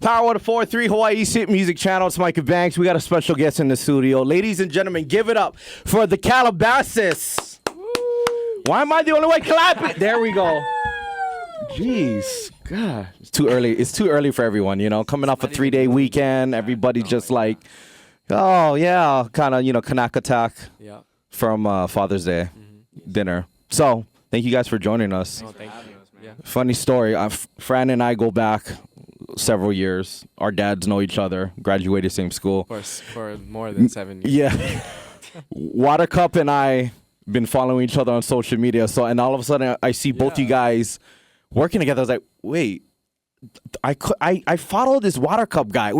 Power 104.3 Hawaii Hit Music Channel. It's Micah Banks. We got a special guest in the studio. Ladies and gentlemen, give it up for the Calabasas. Why am I the only one clapping? There we go. Jeez. God. It's too early. It's too early for everyone, you know. Coming off a 3-day weekend. Everybody's just like, oh, yeah, kind of, Kanak attack from Father's Day dinner. So, thank you guys for joining us. Oh, thank you. Yeah. Funny story. Fran and I go back several years. Our dads know each other. Graduated same school. For more than 7 years. Yeah. Watercup and I been following each other on social media. So, and all of a sudden I see both you guys working together. I was like, wait, I follow this Watercup guy.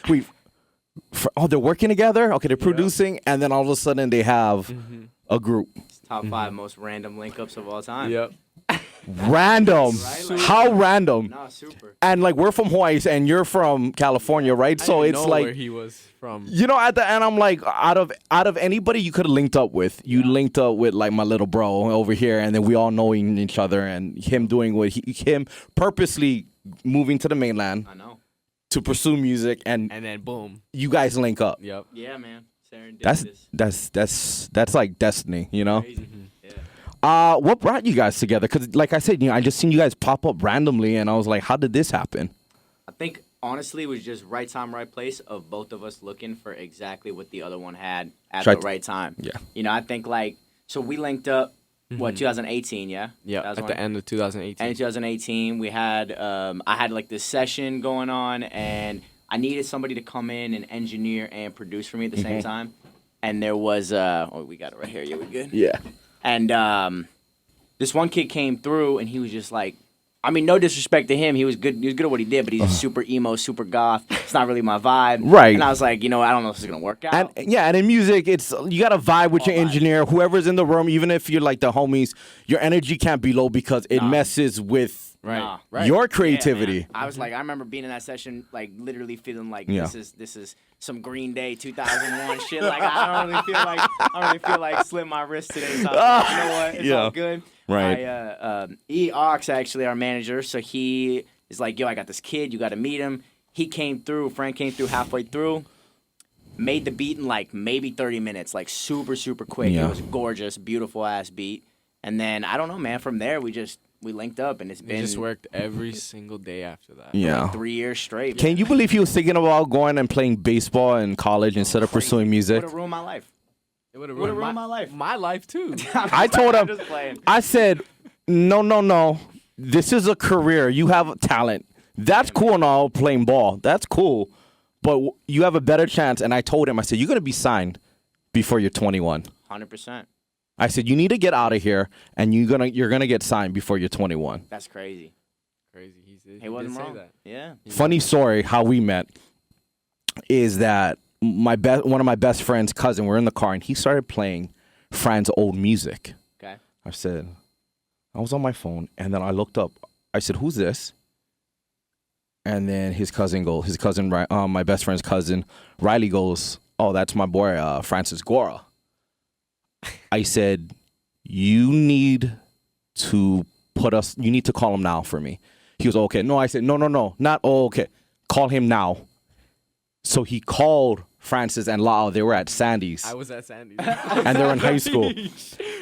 They're working together. Okay, they're producing, and then all of a sudden they have a group. It's top 5 most random link-ups of all time. Yep. Random. Right? How random? No, super. And like we're from Hawaii and you're from California, right? So it's like where he was from. at the end I'm like out of anybody you could have linked up with, you linked up with like my little bro over here, and then we all knowing each other, and him doing what him purposely moving to the mainland. I know. To pursue music, and then boom, you guys link up. Yep. Yeah, man. Serendipitous. That's like destiny, you know. Crazy. What brought you guys together? Because like I said, I just seen you guys pop up randomly, and I was like, how did this happen? I think honestly it was just right time, right place of both of us looking for exactly what the other one had at the right time. Yeah. I think so we linked up. What, 2018? Yeah. Yeah. At the end of 2018. And in 2018, we had I had like this session going on, and I needed somebody to come in and engineer and produce for me at the same time. And there was we got it right here. Yeah, we good? Yeah. And this one kid came through, and he was just like, I mean, no disrespect to him. He was good. He was good at what he did, but he's super emo, super goth. It's not really my vibe. Right. And I was like, I don't know if this is gonna work out. And in music, it's you gotta vibe with your engineer, whoever's in the room, even if you're like the homies. Your energy can't be low because it messes with your creativity. Yeah, I was like, I remember being in that session, like literally feeling like this is some Green Day 2001 shit. Like I don't really feel like slit my wrist today. So I was like, you know what? It's all good. Right. Ox, actually, our manager, so he is like, yo, I got this kid. You got to meet him. He came through. Frank came through halfway through. Made the beat in like maybe 30 minutes, like super, super quick. Yeah. It was gorgeous, beautiful ass beat. And then I don't know, man. From there, we linked up, and it's been. We just worked every single day after that. Yeah. Like 3 years straight. Can you believe he was thinking about going and playing baseball in college instead of pursuing music? Would have ruined my life. It would have ruined my life. My life too. I told him. Just playing. I said, no. This is a career. You have talent. That's cool and all, playing ball. That's cool. But you have a better chance. And I told him, I said, you're going to be signed before you're 21. 100%. I said, you need to get out of here, and you're gonna get signed before you're 21. That's crazy. He wasn't did wrong. say that. Yeah. Funny story, how we met is that one of my best friend's cousin, we're in the car, and he started playing Fran's old music. Okay. I said, I was on my phone, and then I looked up. I said, who's this? And then my best friend's cousin, Riley goes, oh, that's my boy, Francis Gora. I said, you need to call him now for me. He was okay. No, I said, no, not okay. Call him now. So he called Francis and Lau. They were at Sandy's. I was at Sandy's. And they were in high school.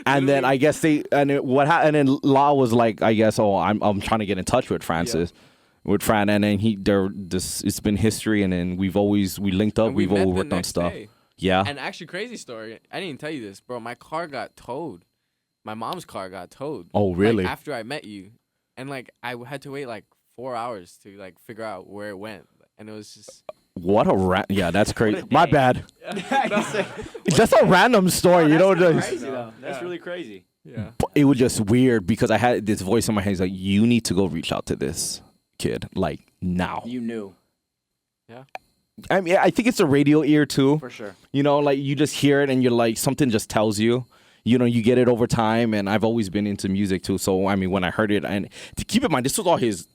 And then I guess and then Lau was like, I guess, I'm trying to get in touch with Francis. Yeah. With Fran, and then it's been history, and then we linked up, we've all worked on stuff. Day. Yeah. And actually, crazy story, I didn't even tell you this, bro. My car got towed. My mom's car got towed. Oh, really? Like, after I met you. And like I had to wait like 4 hours to like figure out where it went. And it was just yeah, that's crazy. My bad. Yeah. Just a random story, you know. Crazy, though. That's really crazy. Yeah. It was just weird because I had this voice in my head. It's like, you need to go reach out to this kid, like now. You knew. Yeah. I mean, I think it's a radio ear too. For sure. You know, like you just hear it and you're like, something just tells you. You know, you get it over time, and I've always been into music too. So I mean, when I heard it, and to keep in mind, this was all his.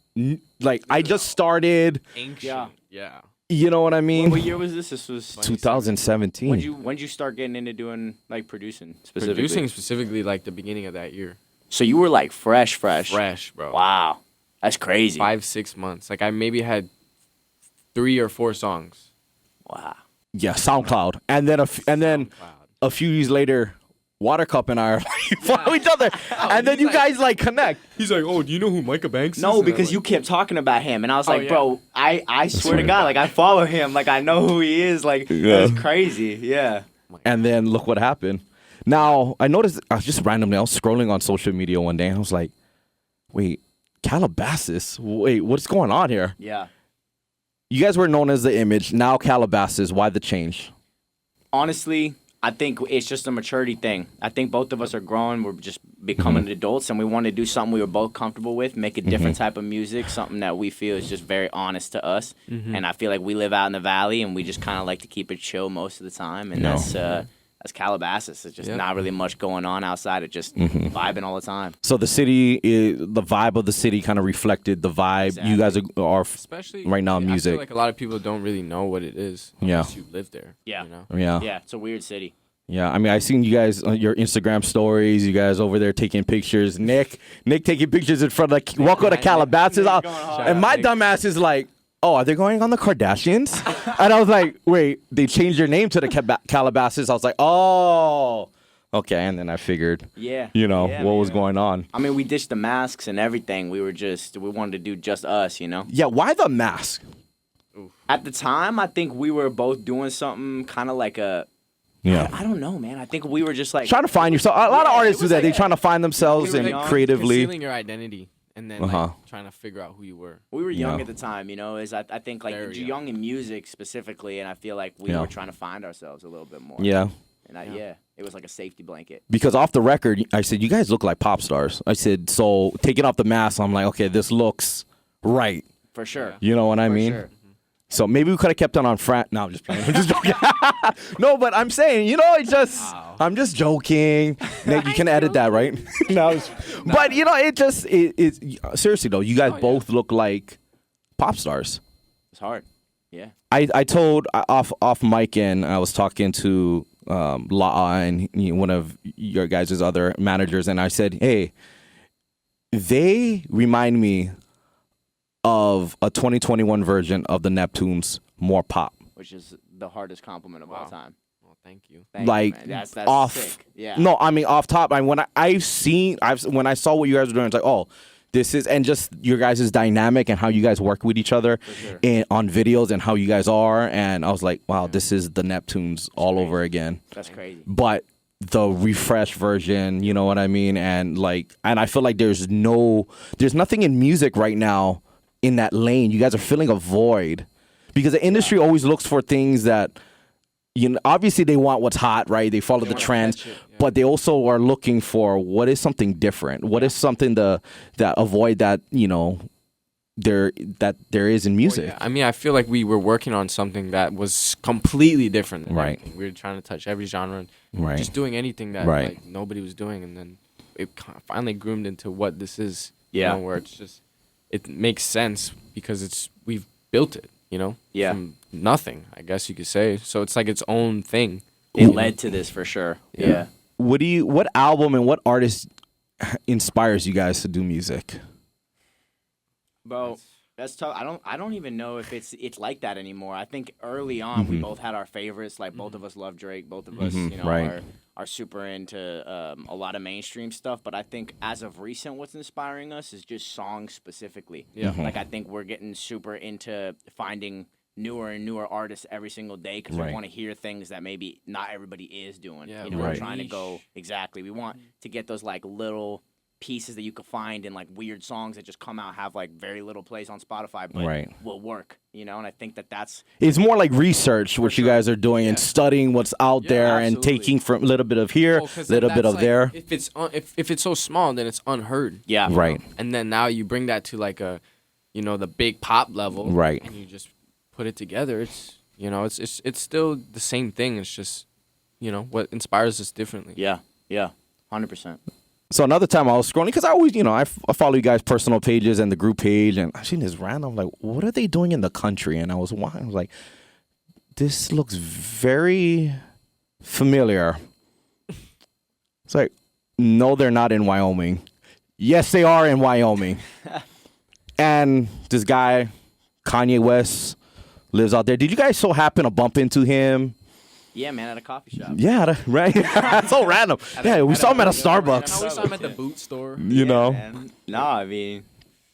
Like I just started. Ancient. Yeah. You know what I mean? What year was this? This was 2017. When did you start getting into doing like producing specifically? Producing specifically like the beginning of that year. So you were like fresh. Fresh, bro. Wow, that's crazy. 5-6 months. Like I maybe had 3 or 4 songs. Wow. Yeah, SoundCloud, and then a few years later, Watercup and I are like, follow each other, and then you guys like connect. He's like, oh, do you know who Micah Banks is? No, because you kept talking about him, and I was like, yeah. bro, I swear to God, like I follow him, like I know who he is, like that's crazy, yeah. And then look what happened. Now I noticed I was just randomly I was scrolling on social media one day, and I was like, wait, Calabasas? Wait, what's going on here? Yeah. You guys were known as The Image. Now Calabasas. Why the change? Honestly, I think it's just a maturity thing. I think both of us are growing. We're just becoming adults, and we want to do something we were both comfortable with, make a different type of music, something that we feel is just very honest to us. And I feel like we live out in the valley, and we just kind of like to keep it chill most of the time. And that's Calabasas. It's just not really much going on outside of just vibing all the time. So the city, the vibe of the city kind of reflected the vibe you guys are especially right now in music. I feel like a lot of people don't really know what it is unless you live there. Yeah. You know? Yeah. It's a weird city. Yeah, I mean, I seen you guys on your Instagram stories. You guys over there taking pictures. Nick taking pictures in front of welcome to Calabasas. And my dumbass is like, oh, are they going on the Kardashians? And I was like, wait, they changed their name to the Calabasas. I was like, oh, okay. And then I figured, what was going on. I mean, we ditched the masks and everything. We wanted to do just us, you know? Yeah, why the mask? At the time, I think we were both doing something kind of like a. Yeah. I don't know, man. I think we were just like trying to find yourself. A lot of artists do that. They're trying to find themselves and creatively concealing your identity and then trying to figure out who you were. We were young at the time, you know. I think like young in music specifically, and I feel like we were trying to find ourselves a little bit more. Yeah. And it was like a safety blanket. Because off the record, I said, you guys look like pop stars. I said, so taking off the mask, I'm like, okay, this looks right. For sure. You know what I mean? Sure. So maybe we could have kept on frat. No, I'm just playing. I'm just joking. No, but I'm saying, it's just, I'm just joking. Nick, you can edit that, right? But, it's seriously though, you guys both look like pop stars. It's hard. Yeah. I told off mic, and I was talking to La'a and one of your guys' other managers, and I said, hey, they remind me of a 2021 version of the Neptunes, more pop. Which is the hardest compliment of all time. Well, thank you. Like you, that's off, sick. Yeah. No, I mean off top. When I saw what you guys were doing, it's like, oh, this is, and just your guys' dynamic and how you guys work with each other on videos and how you guys are, and I was like, wow, this is the Neptunes all over again. That's crazy. But the refreshed version, you know what I mean, and I feel like there's nothing in music right now in that lane. You guys are filling a void because the industry always looks for things that, obviously they want what's hot, right? They follow the trends, but they also are looking for what is something different. What is something that avoid that, there is in music. I mean, I feel like we were working on something that was completely different. Right. We were trying to touch every genre, right? Just doing anything that like nobody was doing, and then it finally groomed into what this is. Yeah. Where it's just, it makes sense because we've built it, from nothing, I guess you could say. So it's like its own thing. It led to this for sure. Yeah. What album and what artist inspires you guys to do music? Bro, that's tough. I don't even know if it's like that anymore. I think early on we both had our favorites. Like both of us love Drake. Both of us, are super into a lot of mainstream stuff. But I think as of recent, what's inspiring us is just songs specifically. Yeah. Like I think we're getting super into finding newer and newer artists every single day because we want to hear things that maybe not everybody is doing. Yeah, we're trying to go exactly. We want to get those like little pieces that you could find in like weird songs that just come out, have like very little plays on Spotify, but will work, and I think that's it's more like research what you guys are doing and studying what's out there and taking from a little bit of here, a little bit of there. If it's so small, then it's unheard. Yeah. Right. And then now you bring that to like a, the big pop level. Right. And you just put it together. It's it's still the same thing. It's just what inspires us differently. Yeah. 100%. So another time I was scrolling, because I always, I follow you guys' personal pages and the group page, and I seen this random, like, what are they doing in the country? And I was like, this looks very familiar. It's like, no, they're not in Wyoming. Yes, they are in Wyoming. And this guy, Kanye West, lives out there. Did you guys so happen to bump into him? Yeah, man, at a coffee shop. Yeah, right. So random. Yeah, we saw him at a Starbucks. No, we saw him at the boot store. You know. Man. No, I mean,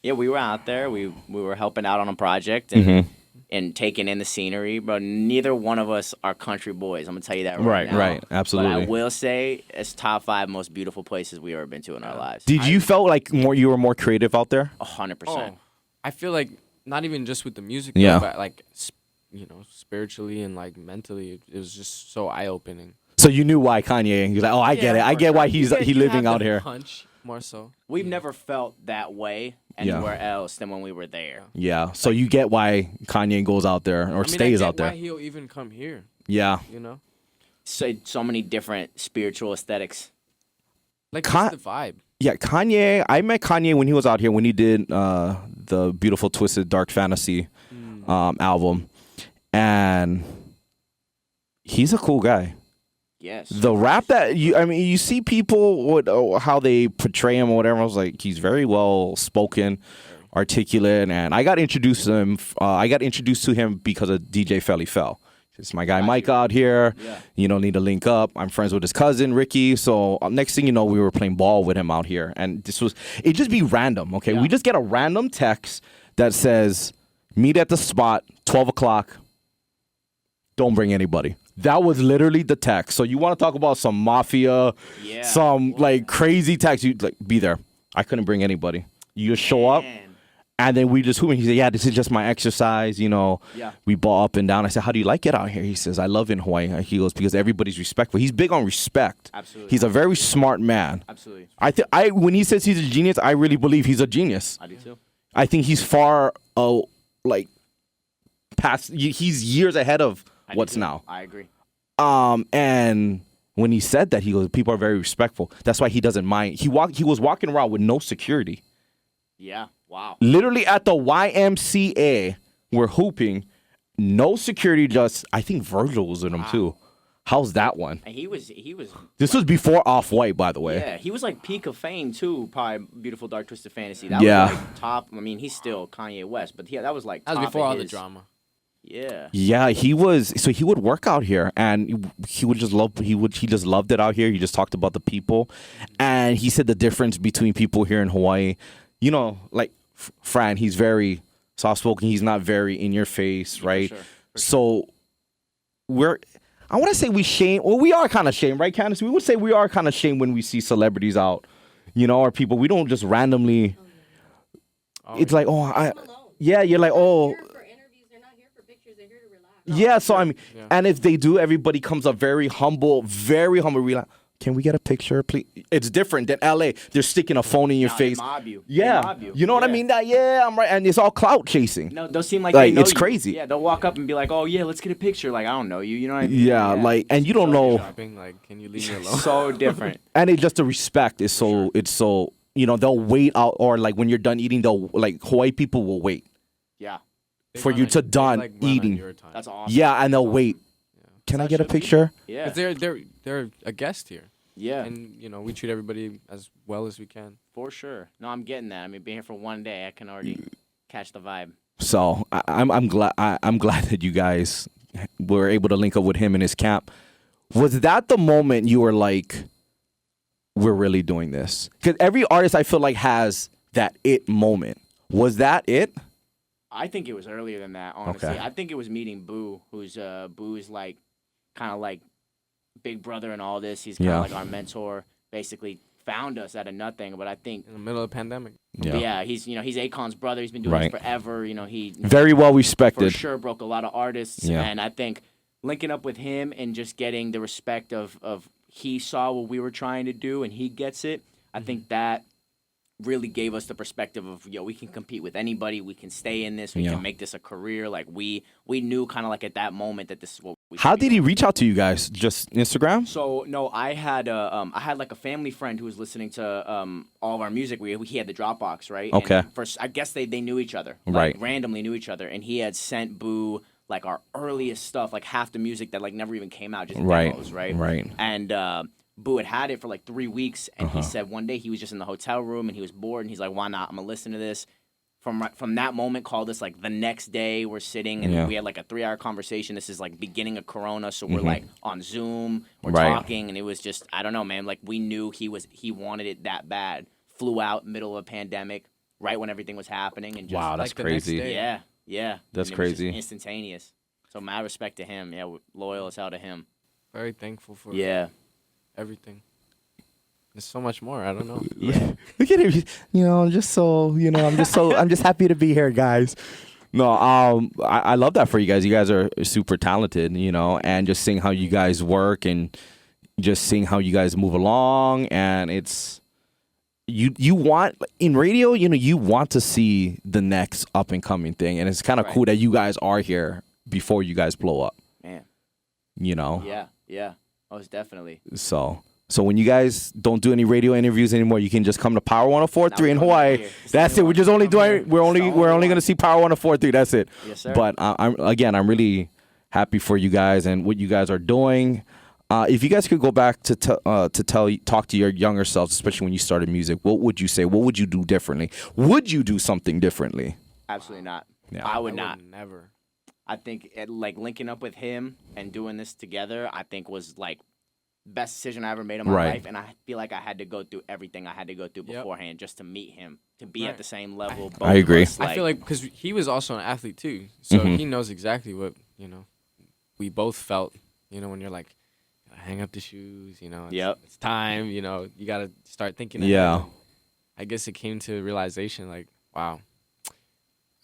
yeah, we were out there. We were helping out on a project and and taking in the scenery, but neither one of us are country boys. I'm gonna tell you that right now. Right, absolutely. But I will say it's top 5 most beautiful places we've ever been to in our lives. Did you felt like you were more creative out there? 100%. Oh, I feel like not even just with the music, Yeah. but like spiritually and like mentally, it was just so eye opening. So you knew why Kanye? You're like, oh, I get it. I get why he's living out here. Punch more so. We've never felt that way anywhere else than when we were there. Yeah. So you get why Kanye goes out there or stays out there. Why he'll even come here? Yeah. You know, So many different spiritual aesthetics. like just the vibe. Yeah, Kanye. I met Kanye when he was out here when he did the Beautiful Twisted Dark Fantasy album, and he's a cool guy. Yes. The rap that you see people how they portray him or whatever. I was like, he's very well spoken, articulate, and I got introduced to him. Because of DJ Felly Fell. It's my guy Micah out here. Yeah. Need to link up. I'm friends with his cousin Ricky. So next thing you know, we were playing ball with him out here, and it just be random. Okay, we just get a random text that says, "Meet at the spot, 12 o'clock. Don't bring anybody." That was literally the text. So you want to talk about some mafia, some like crazy text? You like be there. I couldn't bring anybody. You just show up. And then we just hooping. He said, "Yeah, this is just my exercise." We ball up and down. I said, "How do you like it out here?" He says, "I love it in Hawaii." He goes, "Because everybody's respectful." He's big on respect. Absolutely. He's a very smart man. Absolutely. When he says he's a genius, I really believe he's a genius. I do too. I think he's far, past. He's years ahead of what's now. I agree. And when he said that, he goes, "People are very respectful." That's why he doesn't mind. He was walking around with no security. Yeah. Wow. Literally at the YMCA, we're hooping, no security. Just I think Virgil was in him too. How's that one? And he was. This was before Off-White, by the way. Yeah, he was like peak of fame too. Probably Beautiful Dark Twisted Fantasy. That Yeah. was like top. I mean, he's still Kanye West, but that was like That was top before of all the his- drama. Yeah. Yeah, he was. So he would work out here, and he would just love. He just loved it out here. He just talked about the people, and he said the difference between people here in Hawaii. Like Fran, he's very soft spoken. He's not very in your face, right? For sure. So I want to say we shame. Well, we are kind of shamed, right, Candace? We would say we are kind of shamed when we see celebrities out, or people. We don't just randomly. It's like, you're like, oh. Yeah, so and if they do, everybody comes up very humble. We're like, "Can we get a picture, please?" It's different than LA. They're sticking a phone in your face. They mob you. Yeah, They mob you. you know what I mean? I'm right, and it's all clout chasing. No, they'll seem like they know it's you. crazy. Yeah, they'll walk up and be like, "Oh yeah, let's get a picture." Like I don't know you. You know what I mean? Yeah, and you don't know. Shopping, like, can you leave me alone? So different. And it's just the respect is so. It's so they'll wait out, or like when you're done eating, they'll like Hawaii people will wait Yeah. for you to done eating. That's awesome. Yeah, and they'll wait. Can I get a picture? Yeah. Because they're a guest here. Yeah. And we treat everybody as well as we can. For sure. No, I'm getting that. I mean, being here for one day, I can already catch the vibe. So I'm glad. I'm glad that you guys were able to link up with him in his camp. Was that the moment you were like, "We're really doing this"? Because every artist I feel like has that it moment. Was that it? I think it was earlier than that, honestly. Okay. I think it was meeting Boo, Boo is like kind of like big brother in all this. He's kind of like our mentor. Basically found us out of nothing, but I think In the middle of the pandemic. he's he's Akon's brother. He's been doing this forever. He Very well for respected. sure broke a lot of artists, and I think linking up with him and just getting the respect of he saw what we were trying to do and he gets it. I think that really gave us the perspective of we can compete with anybody, we can stay in this, we can make this a career. Like we knew kind of like at that moment that this is what we How should be did he doing. reach out to you guys? Just Instagram? So no, I had like a family friend who was listening to all of our music. He had the Dropbox, right? Okay. And first, I guess they knew each other, Right. Randomly knew each other, and he had sent Boo like our earliest stuff, like half the music that like never even came out, just demos, right? Right. And Boo had it for like 3 weeks, and he said one day he was just in the hotel room and he was bored, and he's like, "Why not? I'm gonna listen to this." from that moment called us like the next day. We're sitting and we had like a 3-hour conversation. This is like beginning of Corona, so we're like on Zoom, we're talking, and it was just, I don't know, man. Like we knew he wanted it that bad. Flew out middle of a pandemic, right when everything was happening, and just wow, that's like crazy. Yeah, That's and crazy. It was just instantaneous. So my respect to him. Yeah, loyal as hell to him. Very thankful for everything. There's so much more. I don't know. Yeah. Look at him. I'm just happy to be here, guys. No, I love that for you guys. You guys are super talented, and just seeing how you guys work and just seeing how you guys move along, and it's you want in radio, you want to see the next up and coming thing, and it's kind of cool that you guys are here before you guys blow up. Man. Yeah, most definitely. So when you guys don't do any radio interviews anymore, you can just come to Power 104.3 in Hawaii. That's it. We're just only doing. We're only going to see Power 104.3. That's it. Yes, sir. But I'm really happy for you guys and what you guys are doing. If you guys could go back to talk to your younger selves, especially when you started music, what would you say? What would you do differently? Would you do something differently? Absolutely not. Yeah. I would not. Never. I think like linking up with him and doing this together, I think was like best decision I ever made in my life, and I feel like I had to go through everything I had to go through beforehand just to meet him, to be at the same level. I agree. I feel like because he was also an athlete too, so he knows exactly what we both felt. When you're like, hang up the shoes, it's time. You gotta start thinking. Yeah. I guess it came to realization like, wow,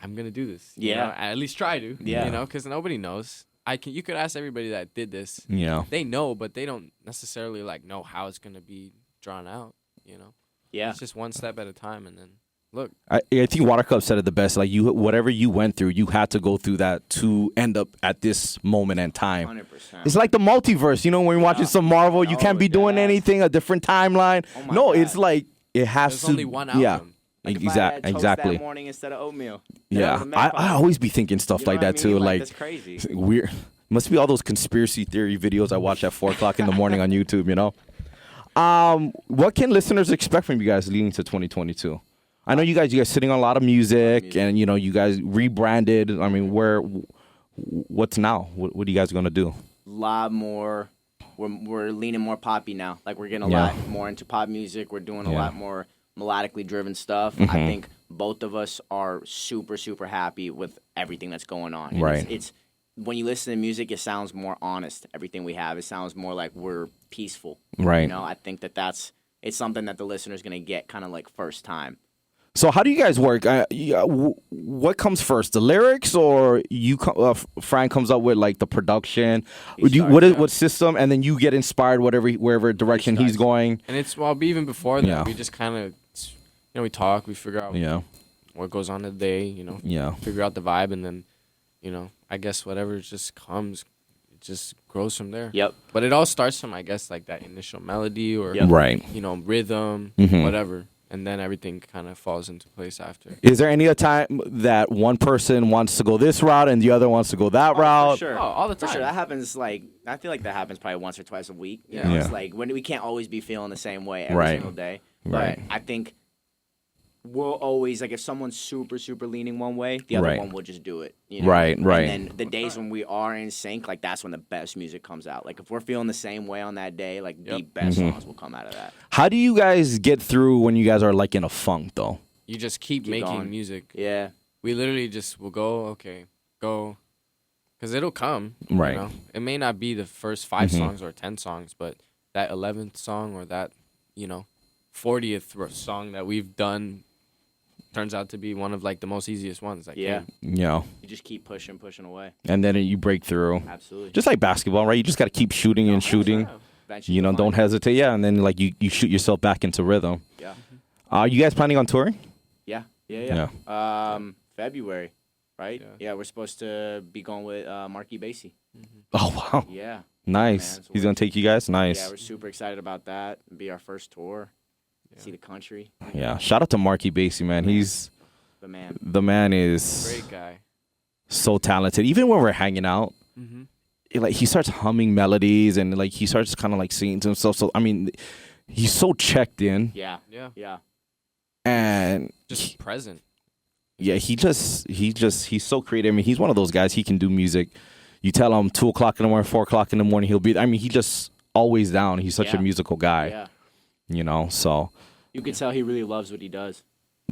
I'm gonna do this. Yeah. At least try to. Yeah. Because nobody knows. You could ask everybody that did this. Yeah. They know, but they don't necessarily know how it's gonna be drawn out. Yeah. It's just one step at a time, and then look. I think Watercup said it the best. Like whatever you went through, you had to go through that to end up at this moment in time. 100%. It's like the multiverse. When you're watching some Marvel, you can't be doing anything, a different timeline. Oh my no, God. it's like it has There's to. only one album. Yeah. Like if I had toast Exactly. that morning instead of oatmeal. Yeah, I always be thinking stuff like that too. Like that's crazy. Weird. Must be all those conspiracy theory videos I watch at 4:00 in the morning on YouTube. What can listeners expect from you guys leading to 2022? I know you guys sitting on a lot of music, and you guys rebranded. I mean, what's now? What are you guys gonna do? A lot more. We're leaning more poppy now. Like we're getting a lot more into pop music. We're doing a lot more melodically driven stuff. I think both of us are super, super happy with everything that's going on. And Right. It's when you listen to music, it sounds more honest. Everything we have, it sounds more like we're peaceful. Right. I think it's something that the listener's gonna get kind of like first time. So how do you guys work? What comes first, the lyrics, or Frank comes up with like the production? What system, and then you get inspired wherever direction he's going? And it's even before that, we just kind of we talk, we figure out what goes on today, figure out the vibe, and then I guess whatever just comes, it just grows from there. Yep. But it all starts from I guess like that initial melody or Right. Rhythm, whatever. And then everything kind of falls into place after. Is there any time that one person wants to go this route and the other wants to go that route? For sure. Oh, all the time. For sure. That happens I feel like that happens probably once or twice a week. Yeah. It's like when we can't always be feeling the same way every Right. single day. Right. But I think we'll always if someone's super, super leaning one way, the other Right. one will just do it. Right, right. And then the days when we are in sync, that's when the best music comes out. Like if we're feeling the same way on that day, the best songs will come out of that. How do you guys get through when you guys are like in a funk though? You just keep making going. music. Yeah. We literally just will go, because it'll come. Right. It may not be the first 5 songs or 10 songs, but that 11th song or that 40th song that we've done turns out to be one of the most easiest ones. Yeah. Yeah. You just keep pushing away. And then you break through. Absolutely. Just like basketball, right? You just got to keep shooting and shooting. Eventually you'll Don't find it. hesitate. Yeah, and then you shoot yourself back into rhythm. Yeah. Are you guys planning on touring? Yeah. February, right? Yeah, we're supposed to be going with Micah Banks. Oh wow. Yeah. Nice. Man, so He's gonna take you guys. Nice. Yeah, we're super excited about that. It'll be our first tour. See the country. Yeah. Shout out to Micah Banks, man. He's The man. the man is Great guy. so talented. Even when we're hanging out, he starts humming melodies and he starts kind of singing to himself. So I mean, he's so checked in Yeah. Yeah. Yeah. and Just present. Yeah, he's so creative. I mean, he's one of those guys. He can do music. You tell him 2 o'clock in the morning, 4 o'clock in the morning, he'll be. I mean, he just always down. He's such a musical guy. Yeah. You know, so you can tell he really loves what he does.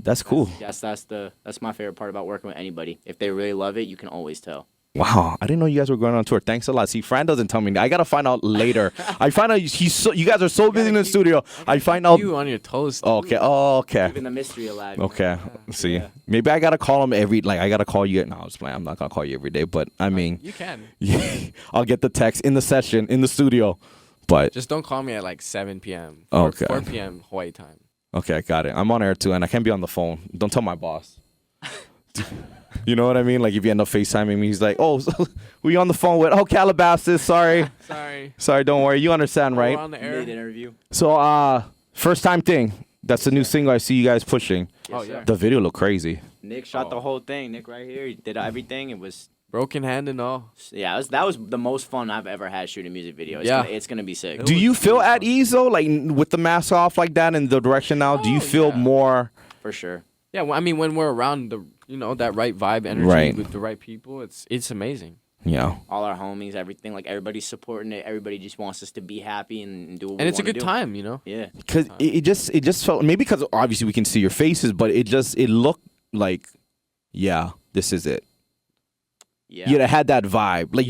That's cool. That's my favorite part about working with anybody. If they really love it, you can always tell. Wow, I didn't know you guys were going on tour. Thanks a lot. See, Fran doesn't tell me. I gotta find out later. I find out you guys are so busy in the studio. I find out you on your toes. Oh, okay. Oh, okay. Keeping the mystery alive. Okay. See, maybe I gotta call him I gotta call you. No, I was playing. I'm not gonna call you every day, but I mean, you can. I'll get the text in the session in the studio, but just don't call me at like 7 p.m. Okay. 4 p.m. Hawaii time. Okay, got it. I'm on air too, and I can't be on the phone. Don't tell my boss. You know what I mean? Like if you end up FaceTiming me, he's like, "Oh, we on the phone with Calabasas. Sorry, sorry. Don't worry. You understand, right?" We're on the air. Mid-interview. So, first time thing. That's the new single I see you guys pushing. Yes, sir. The video looked crazy. Nick shot the whole thing. Nick right here. He did everything. It was broken hand and all. Yeah, that was the most fun I've ever had shooting a music video. It's gonna be sick. Do you feel at ease though, like with the mask off like that in the direction now? Do you feel more? For sure. Yeah, well, I mean, when we're around that right vibe energy with the right people, it's amazing. Yeah. All our homies, everything, like everybody's supporting it. Everybody just wants us to be happy and do what we want to do. And it's a good time, Yeah. Because it just felt, maybe because obviously we can see your faces, but it looked like, yeah, this is it. Yeah. It had that vibe. Like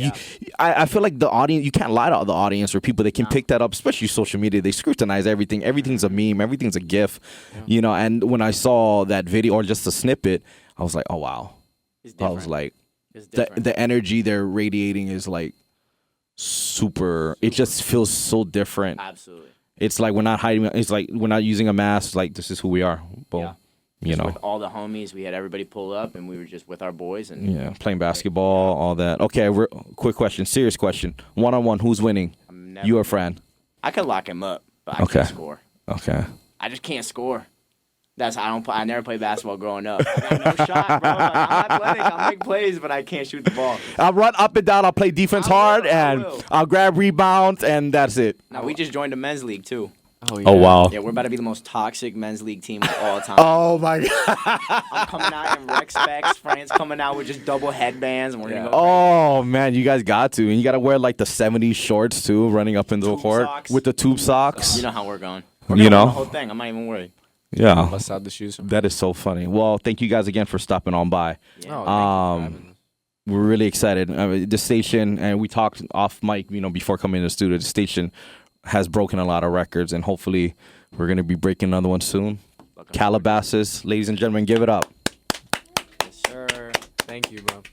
I feel like the audience, you can't lie to the audience or people. They can pick that up, especially social media. They scrutinize everything. Everything's a meme. Everything's a GIF. Yeah. And when I saw that video or just a snippet, I was like, oh wow. I was like, the energy they're radiating is like super. It just feels so different. Absolutely. It's like we're not hiding. It's like we're not using a mask. Like this is who we are. Boom. Yeah. With all the homies, we had everybody pull up, and we were just with our boys and playing basketball, all that. Okay, quick question, serious question. 1-on-1, who's winning? You or Fran? I could lock him up, but I can't score. Okay. I just can't score. I never played basketball growing up. I got no shot, bro. Like, I'm athletic. I'll make plays, but I can't shoot the ball. I'll run up and down. I'll play defense hard, and I'll grab rebounds, and that's it. Now we just joined the men's league too. Oh, yeah. Oh, wow. Yeah, we're about to be the most toxic men's league team of all time. Oh, my God. I'm coming out in rec specs. Fran's coming out with just double headbands. And we're gonna go oh, man, you guys got to. And you got to wear, like, the 70s shorts, too, running up into the court with the tube socks. You know how we're going. We're going the whole thing. I'm not even worried. Yeah. Bust out the shoes. That is so funny. Well, thank you guys again for stopping on by. Yeah. Thank you we're really excited. The station, and we talked off mic, before coming in the studio, the station has broken a lot of records, and hopefully we're going to be breaking another one soon. Calabasas, ladies and gentlemen, give it up. Yes, sir. Thank you, bro.